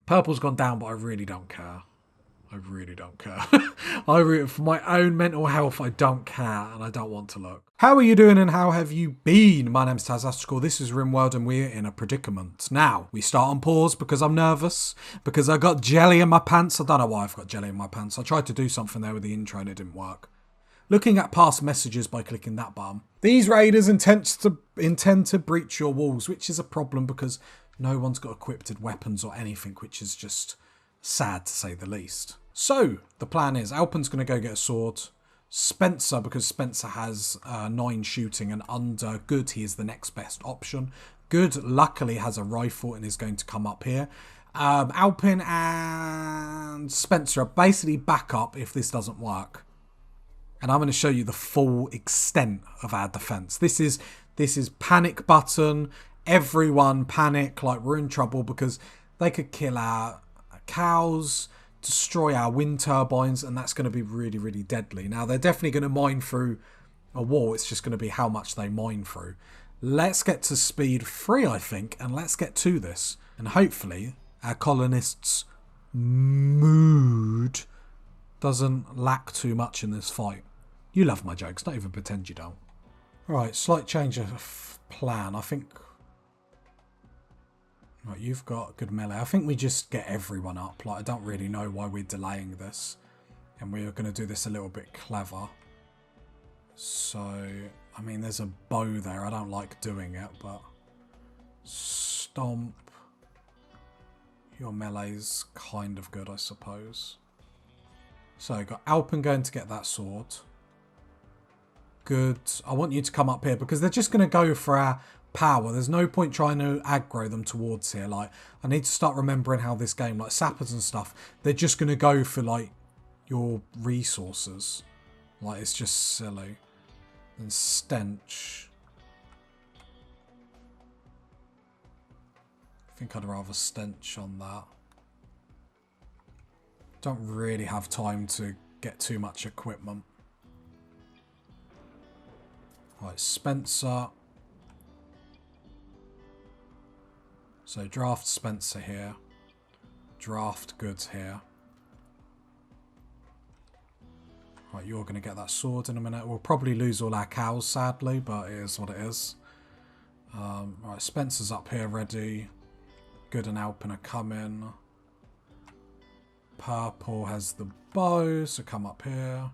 Purple's gone down, but I really don't care. I really don't care. For my own mental health, I don't care, and I don't want to look. How are you doing, and how have you been? My name's Tazastical. This is Rimworld, and we're in a predicament. Now, we start on pause because I'm nervous, because I got jelly in my pants. I don't know why I've got jelly in my pants. I tried to do something there with the intro, and it didn't work. Looking at past messages by clicking that button. These raiders intend to breach your walls, which is a problem because no one's got equipped weapons or anything, which is just sad to say the least. So, the plan is, Alpen's going to go get a sword. Spencer, because Spencer has 9 shooting and under. Good, he is the next best option. Good, luckily, has a rifle and is going to come up here. Alpen and Spencer are basically backup if this doesn't work. And I'm going to show you the full extent of our defense. This is panic button. Everyone panic, like we're in trouble because they could kill our cows, destroy our wind turbines, and that's going to be really, really deadly. Now, they're definitely going to mine through a wall. It's just going to be how much they mine through. Let's get to speed 3, I think, and let's get to this. And hopefully, our colonists' mood doesn't lack too much in this fight. You love my jokes, don't even pretend you don't. Right, slight change of plan. I think... Right, you've got good melee. I think we just get everyone up. Like, I don't really know why we're delaying this. And we're going to do this a little bit clever. So, I mean, there's a bow there. I don't like doing it, but... Stomp. Your melee's kind of good, I suppose. So, got Alpen going to get that sword. Good. I want you to come up here because they're just going to go for our power. There's no point trying to aggro them towards here. Like, I need to start remembering how this game, like sappers and stuff, they're just going to go for like your resources. Like, it's just silly. And stench. I think I'd rather stench on that. Don't really have time to get too much equipment. Right, Spencer. So draft Spencer here. Draft goods here. Right, you're going to get that sword in a minute. We'll probably lose all our cows, sadly, but it is what it is. Right, Spencer's up here ready. Good and Alpen are coming. Purple has the bow, so come up here.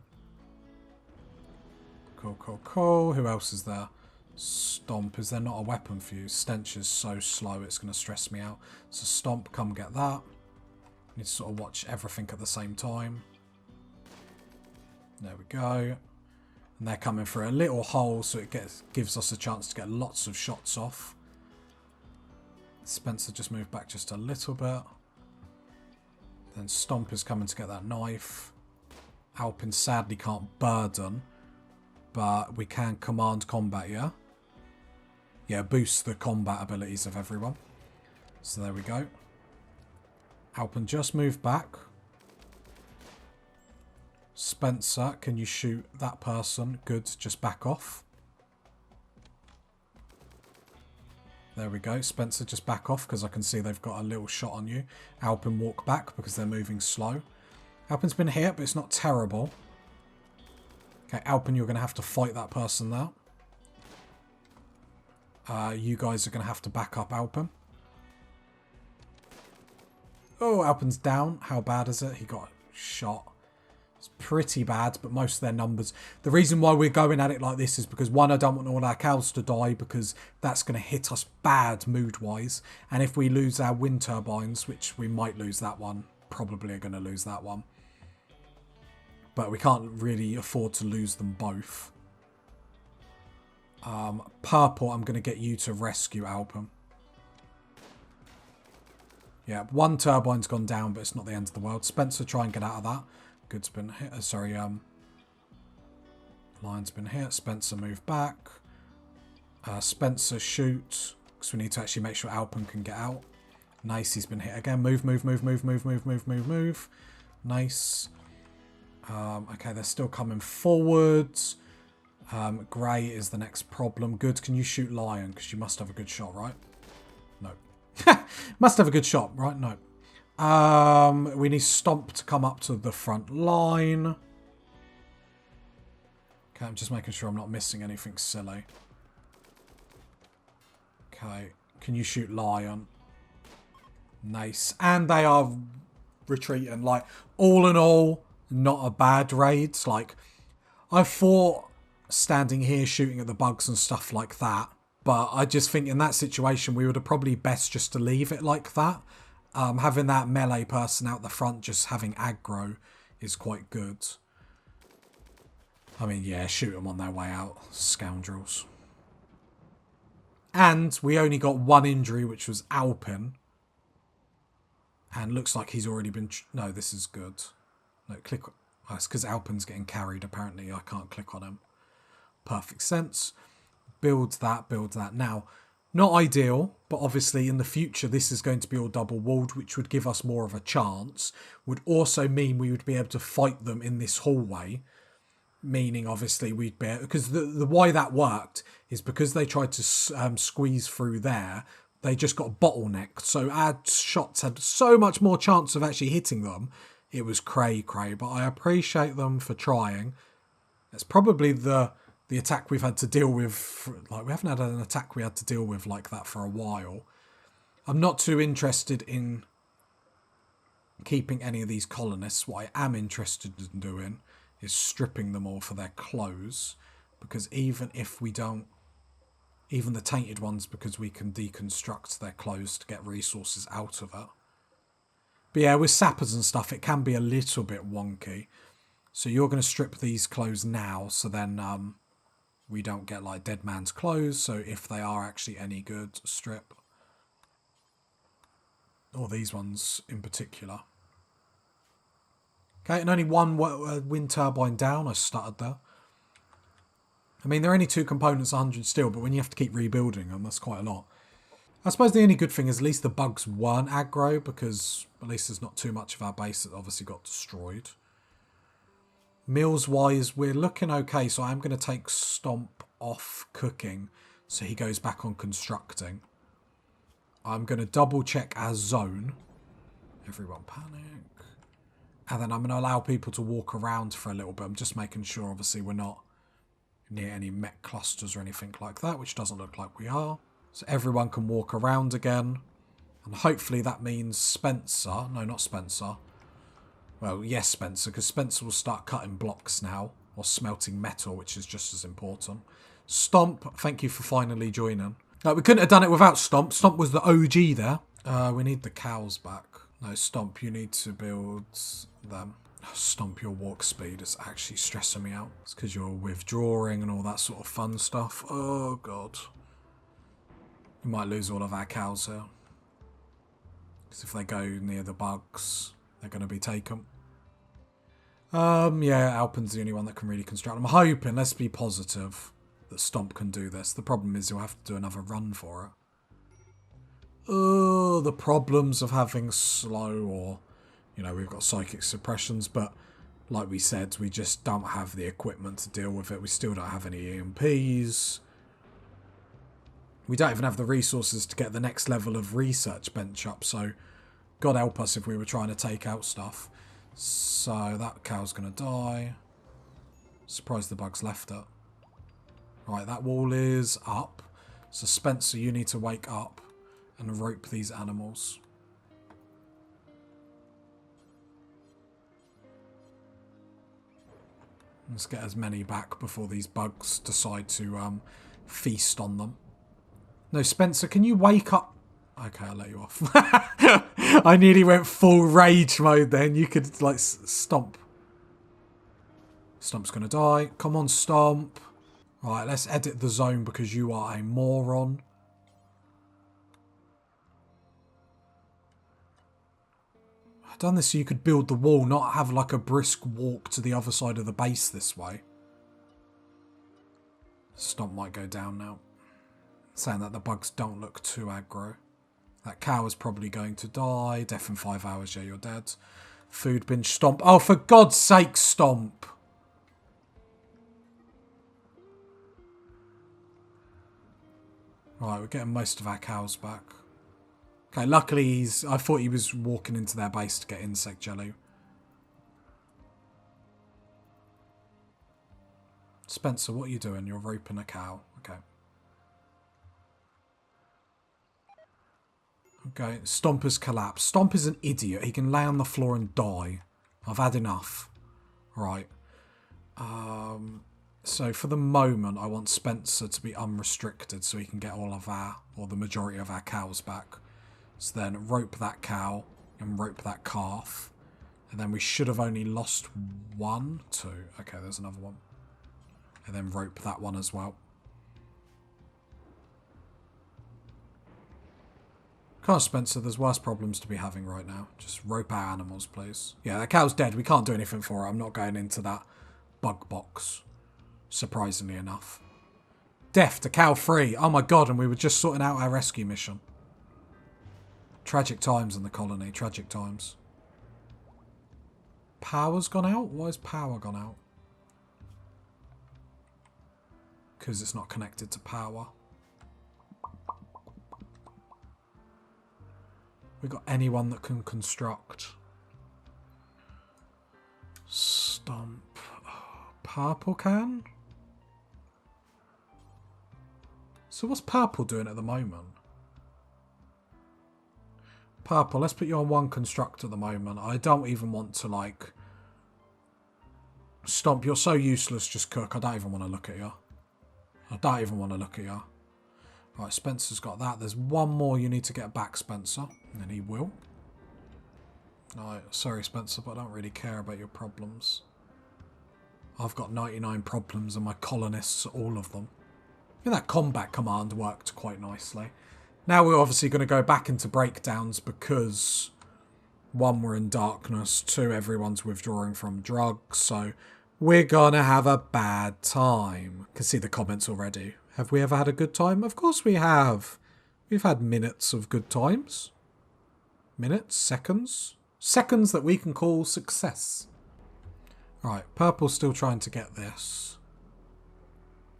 Cool, cool, cool. Who else is there? Stomp. Is there not a weapon for you? Stench is so slow, it's going to stress me out. So Stomp, come get that. Need to sort of watch everything at the same time. There we go. And they're coming through a little hole, so it gives us a chance to get lots of shots off. Spencer just moved back just a little bit. Then Stomp is coming to get that knife. Alpen sadly can't burden. But we can command combat, yeah? Yeah, boost the combat abilities of everyone. So there we go. Alpen just moved back. Spencer, can you shoot that person? Good, just back off. There we go. Spencer, just back off because I can see they've got a little shot on you. Alpen, walk back because they're moving slow. Alpen's been hit, but it's not terrible. Okay, Alpen, you're going to have to fight that person there. You guys are going to have to back up Alpen. Oh, Alpen's down. How bad is it? He got shot. It's pretty bad, but most of their numbers... The reason why we're going at it like this is because, one, I don't want all our cows to die because that's going to hit us bad mood-wise. And if we lose our wind turbines, which we might lose that one, probably are going to lose that one. But we can't really afford to lose them both. Purple, I'm going to get you to rescue Alpen. Yeah, one turbine's gone down, but it's not the end of the world. Spencer, try and get out of that. Good's been hit. Lion's been hit. Spencer, move back. Spencer, shoot. Because we need to actually make sure Alpen can get out. Nice, he's been hit again. Move, move, move, move, move, move, move, move, move. Nice. Okay, they're still coming forwards. Grey is the next problem. Good, can you shoot Lion? Because you must have a good shot, right? No. Must have a good shot, right? No. We need Stomp to come up to the front line. Okay, I'm just making sure I'm not missing anything silly. Okay, can you shoot Lion? Nice. And they are retreating. Like, all in all, not a bad raid. Like, I thought standing here shooting at the bugs and stuff like that, but I just think in that situation we would have probably best just to leave it like that. Having that melee person out the front just having aggro is quite good. I mean, yeah, shoot them on their way out, scoundrels. And we only got one injury, which was Alpin. And looks like he's already been... No, this is good. No, click... Oh, it's because Alpin's getting carried, apparently. I can't click on him. Perfect sense. Builds that, builds that. Now, not ideal, but obviously in the future this is going to be all double walled, which would give us more of a chance. Would also mean we would be able to fight them in this hallway. Meaning, obviously, we'd be... Because the why that worked is because they tried to squeeze through there, they just got bottlenecked. So our shots had so much more chance of actually hitting them. It was cray, but I appreciate them for trying. It's probably the attack we've had to deal with. Like, we haven't had an attack we had to deal with like that for a while. I'm not too interested in keeping any of these colonists. What I am interested in doing is stripping them all for their clothes. Because even if we don't... Even the tainted ones, because we can deconstruct their clothes to get resources out of it. But yeah, with sappers and stuff, it can be a little bit wonky. So you're going to strip these clothes now, so then we don't get like dead man's clothes. So if they are actually any good, strip. Or these ones in particular. Okay, and only one wind turbine down. I stuttered there. I mean, they're only 2 components, 100 steel, but when you have to keep rebuilding them, that's quite a lot. I suppose the only good thing is at least the bugs weren't aggro, because at least there's not too much of our base that obviously got destroyed. Meals-wise, we're looking okay, so I'm going to take Stomp off cooking, so he goes back on constructing. I'm going to double-check our zone. Everyone panic. And then I'm going to allow people to walk around for a little bit. I'm just making sure, obviously, we're not near any mech clusters or anything like that, which doesn't look like we are. So everyone can walk around again. And hopefully that means Spencer... No, not Spencer. Well, yes, Spencer, because Spencer will start cutting blocks now. Or smelting metal, which is just as important. Stomp, thank you for finally joining. We couldn't have done it without Stomp. Stomp was the OG there. We need the cows back. No, Stomp, you need to build them. Stomp, your walk speed is actually stressing me out. It's because you're withdrawing and all that sort of fun stuff. Oh, God. We might lose all of our cows here. Because if they go near the bugs, they're going to be taken. Yeah, Alpin's the only one that can really construct. I'm hoping, let's be positive, that Stomp can do this. The problem is you'll have to do another run for it. Oh, the problems of having slow or... You know, we've got psychic suppressions, but like we said, we just don't have the equipment to deal with it. We still don't have any EMPs. We don't even have the resources to get the next level of research bench up, so God help us if we were trying to take out stuff. So that cow's going to die. Surprised the bugs left it. Right, that wall is up. So Spencer, you need to wake up and rope these animals. Let's get as many back before these bugs decide to feast on them. No, Spencer, can you wake up? Okay, I'll let you off. I nearly went full rage mode then. You could, like, Stomp. Stomp's going to die. Come on, Stomp. Right, let's edit the zone because you are a moron. I've done this so you could build the wall, not have like a brisk walk to the other side of the base this way. Stomp might go down now. Saying that the bugs don't look too aggro. That cow is probably going to die. Death in 5 hours, yeah, you're dead. Food binge, Stomp. Oh, for God's sake, Stomp. Right, we're getting most of our cows back. Okay, luckily I thought he was walking into their base to get insect jelly. Spencer, what are you doing? You're roping a cow. Okay. Okay, Stomper's collapsed. Stomp is an idiot. He can lay on the floor and die. I've had enough. Right. So for the moment, I want Spencer to be unrestricted so he can get all of our, or the majority of our cows back. So then rope that cow and rope that calf. And then we should have only lost 1, 2. Okay, there's another one. And then rope that one as well. Come on, Spencer, there's worse problems to be having right now. Just rope our animals, please. Yeah, that cow's dead. We can't do anything for her. I'm not going into that bug box. Surprisingly enough. Death to cow free. Oh my god, and we were just sorting out our rescue mission. Tragic times in the colony. Tragic times. Power's gone out? Why has power gone out? Because it's not connected to power. We got anyone that can construct. Stump. Purple can? So what's Purple doing at the moment? Purple, let's put you on 1 construct at the moment. I don't even want to, like... Stomp, you're so useless, just cook. I don't even want to look at you. I don't even want to look at you. Right, Spencer's got that. There's one more you need to get back, Spencer. And he will. Right, sorry, Spencer, but I don't really care about your problems. I've got 99 problems and my colonists, all of them. And that combat command worked quite nicely. Now we're obviously going to go back into breakdowns because 1, we're in darkness, 2, everyone's withdrawing from drugs, so we're going to have a bad time. Can see the comments already. Have we ever had a good time? Of course we have. We've had minutes of good times. Minutes? Seconds? Seconds that we can call success. Right, Purple's still trying to get this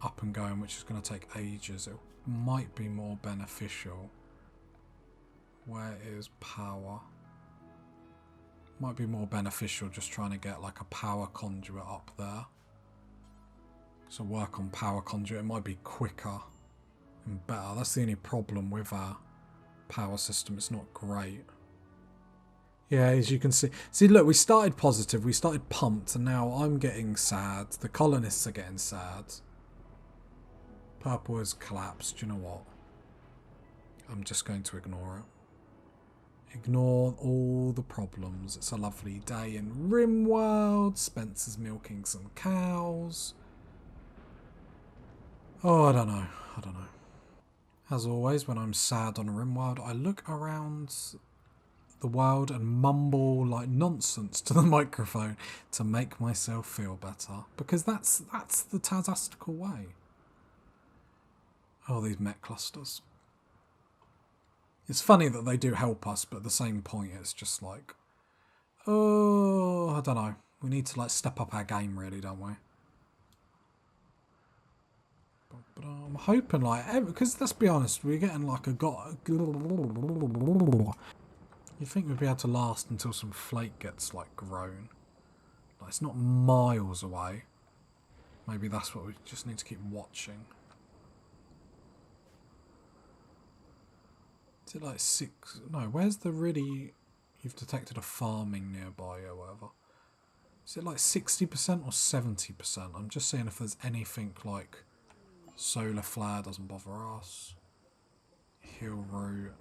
up and going, which is going to take ages. It might be more beneficial. Where is power? Might be more beneficial just trying to get like a power conduit up there. So work on power conduit. It might be quicker and better. That's the only problem with our power system. It's not great. Yeah, as you can see. See, look, we started positive. We started pumped. And now I'm getting sad. The colonists are getting sad. Purple has collapsed. You know what? I'm just going to ignore it. Ignore all the problems. It's a lovely day in Rimworld. Spencer's milking some cows. Oh, I don't know. I don't know. As always, when I'm sad on Rimworld, I look around the world and mumble like nonsense to the microphone to make myself feel better. Because that's the Tazastical way. Oh, these mech clusters. It's funny that they do help us, but at the same point, it's just like, oh, I don't know. We need to like step up our game, really, don't we? But I'm hoping, like, because let's be honest, we're getting like a You think we'd be able to last until some flake gets like grown? Like, it's not miles away. Maybe that's what we just need to keep watching. Is it like 6? No, where's the really... You've detected a farming nearby or whatever. Is it like 60% or 70%? I'm just saying if there's anything like solar flare doesn't bother us. Hill root.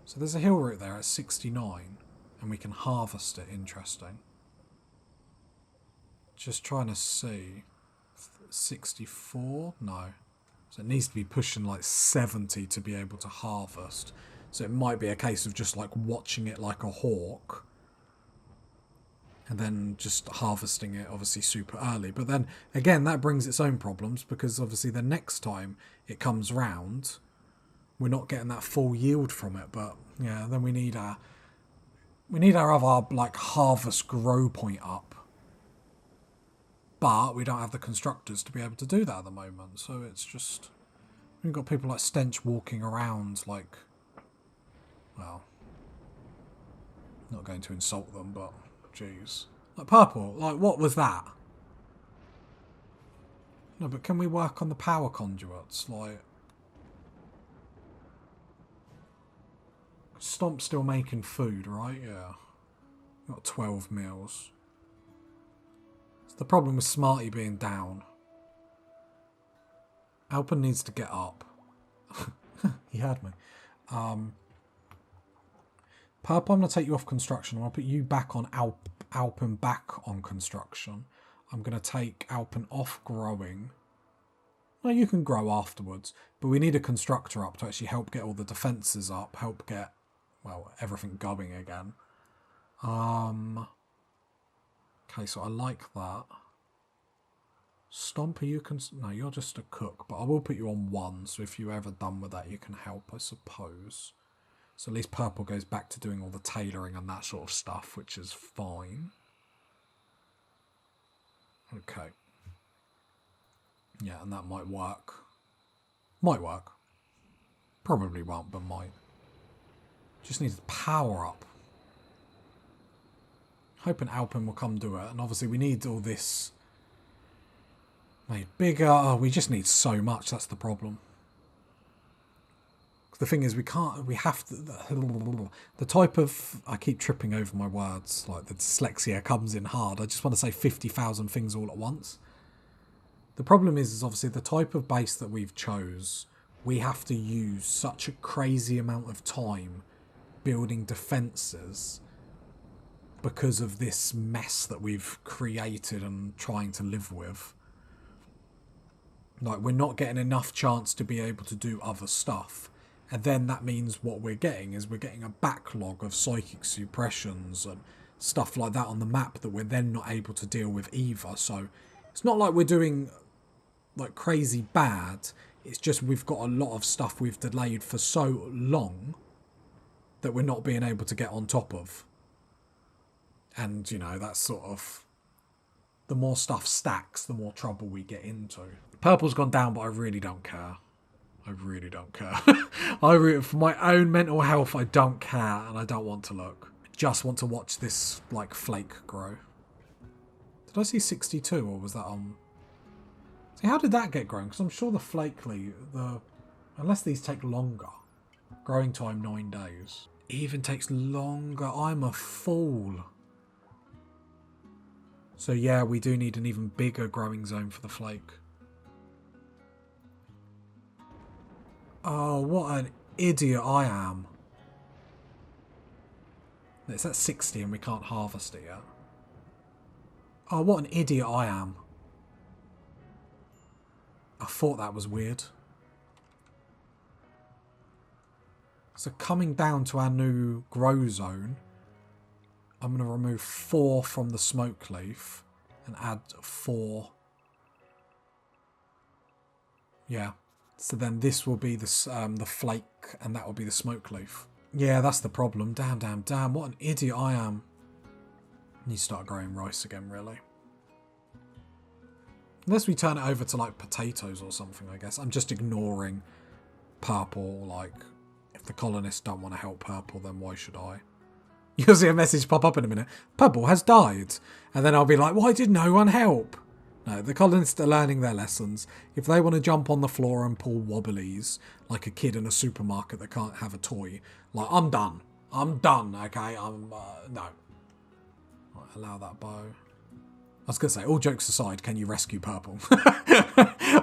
So there's a hill root there at 69 and we can harvest it. Interesting. Just trying to see. 64? No. So it needs to be pushing like 70 to be able to harvest. So it might be a case of just like watching it like a hawk. And then just harvesting it obviously super early. But then again, that brings its own problems because obviously the next time it comes round, we're not getting that full yield from it. But yeah, then we need our other like harvest grow point up. But we don't have the constructors to be able to do that at the moment. So it's just... We've got people like Stench walking around like Well, not going to insult them, but jeez. Like, purple, like, what was that? No, but can we work on the power conduits? Like, Stomp's still making food, right? Yeah. Got 12 meals. It's the problem with Smarty being down. Alpen needs to get up. He had me. Purple, I'm going to take you off construction. I'm going to put you back on Alpen back on construction. I'm going to take Alpen off growing. Well, you can grow afterwards, but we need a constructor up to actually help get all the defences up, help get, well, everything going again. Okay, so I like that. Stomper, you can... No, you're just a cook, but I will put you on 1, so if you're ever done with that, you can help, I suppose. So at least Purple goes back to doing all the tailoring and that sort of stuff, which is fine. Okay. Yeah, and that might work. Might work. Probably won't, but might. Just needs power up. Hoping Alpen will come do it, and obviously we need all this made bigger. Oh, we just need so much, that's the problem. The thing is, we have to, the type of, I keep tripping over my words, like the dyslexia comes in hard. I just want to say 50,000 things all at once. The problem is obviously the type of base that we've chose, we have to use such a crazy amount of time building defences because of this mess that we've created and trying to live with. Like, we're not getting enough chance to be able to do other stuff. And then that means what we're getting is we're getting a backlog of psychic suppressions and stuff like that on the map that we're then not able to deal with either. So it's not like we're doing like crazy bad. It's just we've got a lot of stuff we've delayed for so long that we're not being able to get on top of. And, you know, that's sort of... The more stuff stacks, the more trouble we get into. Purple's gone down, but I really don't care. I really don't care. For my own mental health, I don't care, and I don't want to look. I just want to watch this, like, flake grow. Did I see 62, or was that on... See, how did that get grown? Because I'm sure the flakely, unless these take longer. Growing time 9 days. It even takes longer. I'm a fool. So yeah, we do need an even bigger growing zone for the flake. Oh, what an idiot I am. It's at 60 and we can't harvest it yet. Oh, what an idiot I am. I thought that was weird. So coming down to our new grow zone, I'm going to remove 4 from the smoke leaf and add 4. Yeah. So then this will be the flake, and that will be the smoke leaf. Yeah, that's the problem. Damn, damn, damn. What an idiot I am. I need to start growing rice again, really. Unless we turn it over to, like, potatoes or something, I guess. I'm just ignoring purple. Like, if the colonists don't want to help purple, then why should I? You'll see a message pop up in a minute. Purple has died. And then I'll be like, why did no one help? No, the colonists are learning their lessons. If they want to jump on the floor and pull wobblies, like a kid in a supermarket that can't have a toy, like, I'm done. I'm done, okay? No. Right, allow that bow. I was going to say, all jokes aside, can you rescue Purple?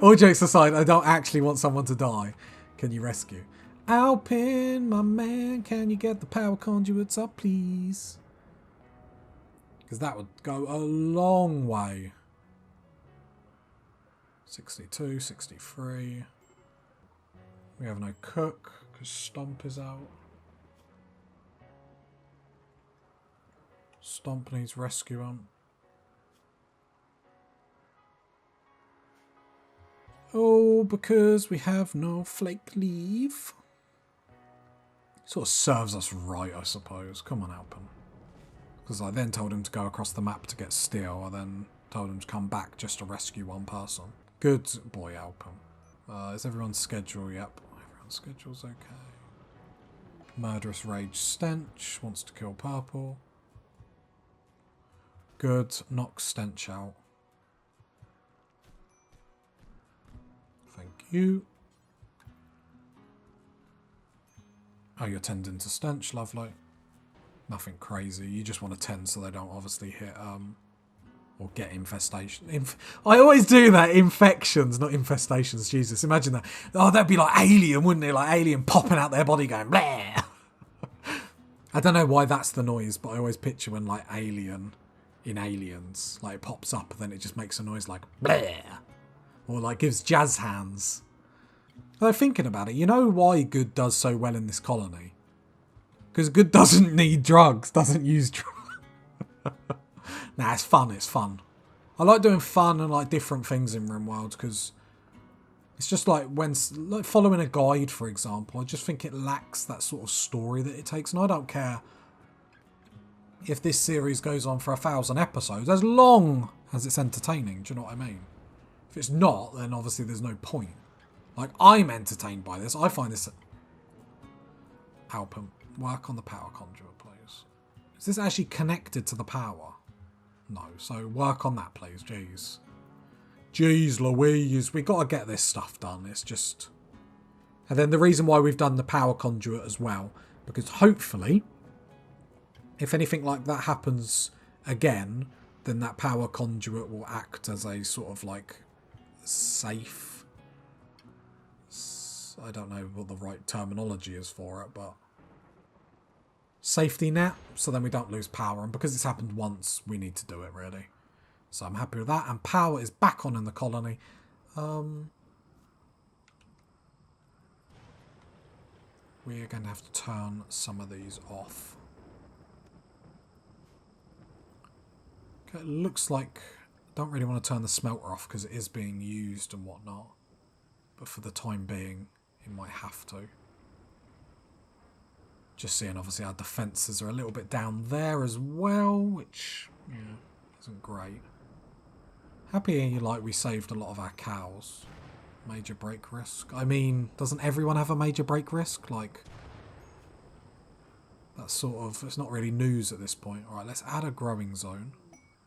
All jokes aside, I don't actually want someone to die. Can you rescue? Alpen, my man, can you get the power conduits up, please? Because that would go a long way. 62, 63. We have no cook because Stomp is out. Stomp needs rescuing. Oh, because we have no flake leaf. Sort of serves us right, I suppose. Come on, Alpen. Because I then told him to go across the map to get steel. I then told him to come back just to rescue one person. Good boy, Alpen. Is everyone's schedule? Yep. Everyone's schedule's okay. Murderous rage stench. Wants to kill purple. Good. Knock stench out. Thank you. Oh, you're tending to stench. Lovely. Nothing crazy. You just want to tend so they don't obviously hit or get infestation. I always do that. Infections, not infestations. Jesus, imagine that. Oh, that'd be like Alien, wouldn't it? Like Alien popping out their body going bleh. I don't know why that's the noise, but I always picture when like Alien in Aliens, like it pops up and then it just makes a noise like bleh. Or like gives jazz hands. Although thinking about it, you know why Good does so well in this colony? Because Good doesn't need drugs, doesn't use drugs. Nah, it's fun, it's fun. I like doing fun and like different things in Rimworld because it's just like when like following a guide, for example, I just think it lacks that sort of story that it takes. And I don't care if this series goes on for 1,000 episodes, as long as it's entertaining, do you know what I mean? If it's not, then obviously there's no point. Like, I'm entertained by this. I find this... Alpen, work on the power conduit, please. Is this actually connected to the power? No, so work on that, please. Jeez. Jeez Louise, we got to get this stuff done. It's just... And then the reason why we've done the power conduit as well, because hopefully, if anything like that happens again, then that power conduit will act as a sort of like safe... I don't know what the right terminology is for it, but... safety net, so then we don't lose power. And because it's happened once, we need to do it, really. So I'm happy with that. And power is back on in the colony. We are going to have to turn some of these off. Okay, it looks like... I don't really want to turn the smelter off because it is being used and whatnot. But for the time being, it might have to. Just seeing, obviously, our defences are a little bit down there as well, which, yeah, isn't great. Happy, like, we saved a lot of our cows. Major break risk. I mean, doesn't everyone have a major break risk? Like, that's sort of, it's not really news at this point. Alright, let's add a growing zone.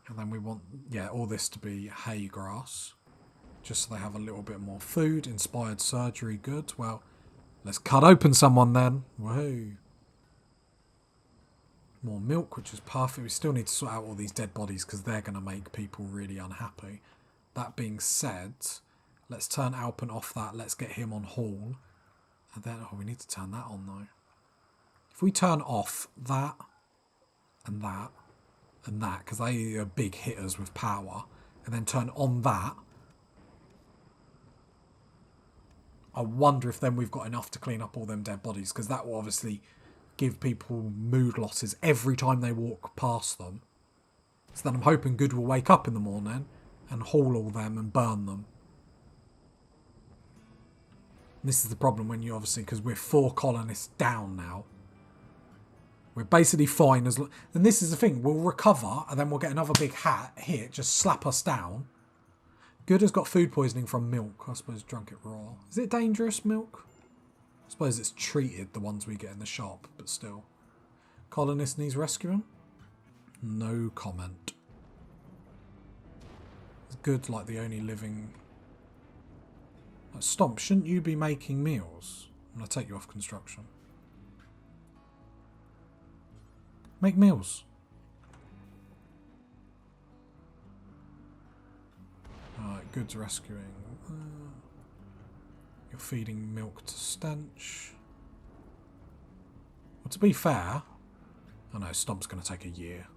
And then we want, yeah, all this to be hay grass. Just so they have a little bit more food. Inspired surgery, good. Well, let's cut open someone then. Woohoo. More milk, which is perfect. We still need to sort out all these dead bodies because they're going to make people really unhappy. That being said, let's turn Alpen off that. Let's get him on haul. And then, oh, we need to turn that on though. If we turn off that, and that, and that, because they are big hitters with power, and then turn on that, I wonder if then we've got enough to clean up all them dead bodies, because that will obviously give people mood losses every time they walk past them. So then I'm hoping Good will wake up in the morning and haul all them and burn them. And this is the problem when you obviously, because we're 4 colonists down now. We're basically fine as... And this is the thing, we'll recover and then we'll get another big hit, just slap us down. Good has got food poisoning from milk. I suppose drunk it raw. Is it dangerous, milk? I suppose it's treated, the ones we get in the shop, but still. Colonist needs rescuing? No comment. It's Good, like the only living... Like, Stomp, shouldn't you be making meals? I'm going to take you off construction. Make meals. Alright, Good's rescuing. You're feeding milk to Stench. Well, to be fair... I know, Stomp's going to take a year.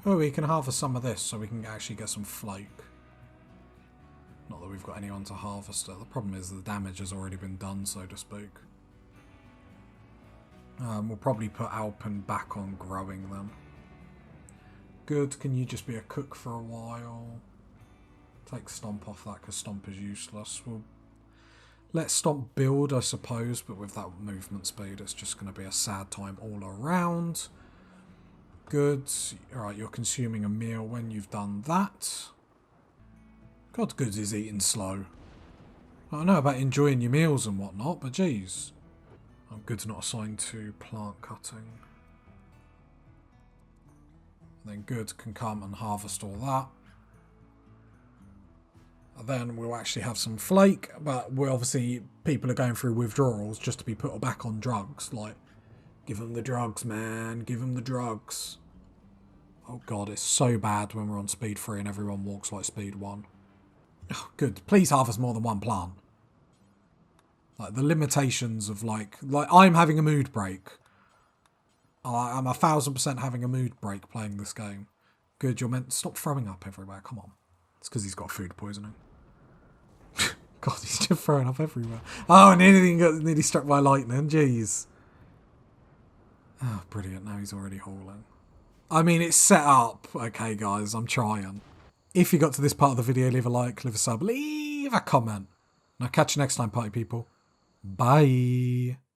Oh, we can harvest some of this so we can actually get some flake. Not that we've got anyone to harvest it. The problem is the damage has already been done, so to speak. We'll probably put Alpen back on growing them. Good, can you just be a cook for a while? Take Stomp off that because Stomp is useless. We'll let Stomp build, I suppose, but with that movement speed it's just going to be a sad time all around. Good. Alright, you're consuming a meal when you've done that. God, Good is eating slow. I don't know about enjoying your meals and whatnot, but geez. Oh, goods not assigned to plant cutting. Then goods can come and harvest all that. And then we'll actually have some flake, but we're obviously, people are going through withdrawals just to be put back on drugs. Like, give them the drugs, man. Give them the drugs. Oh god, it's so bad when we're on speed 3 and everyone walks like speed 1. Oh, good. Please harvest more than one plant. Like, the limitations of, like I'm having a mood break. I'm 1000% having a mood break playing this game. Good, you're meant to stop throwing up everywhere. Come on. It's because he's got food poisoning. God, he's just throwing up everywhere. Oh, and anything got nearly struck by lightning. Jeez. Oh, brilliant. Now he's already hauling. I mean, it's set up. Okay, guys, I'm trying. If you got to this part of the video, leave a like, leave a sub, leave a comment. And I'll catch you next time, party people. Bye.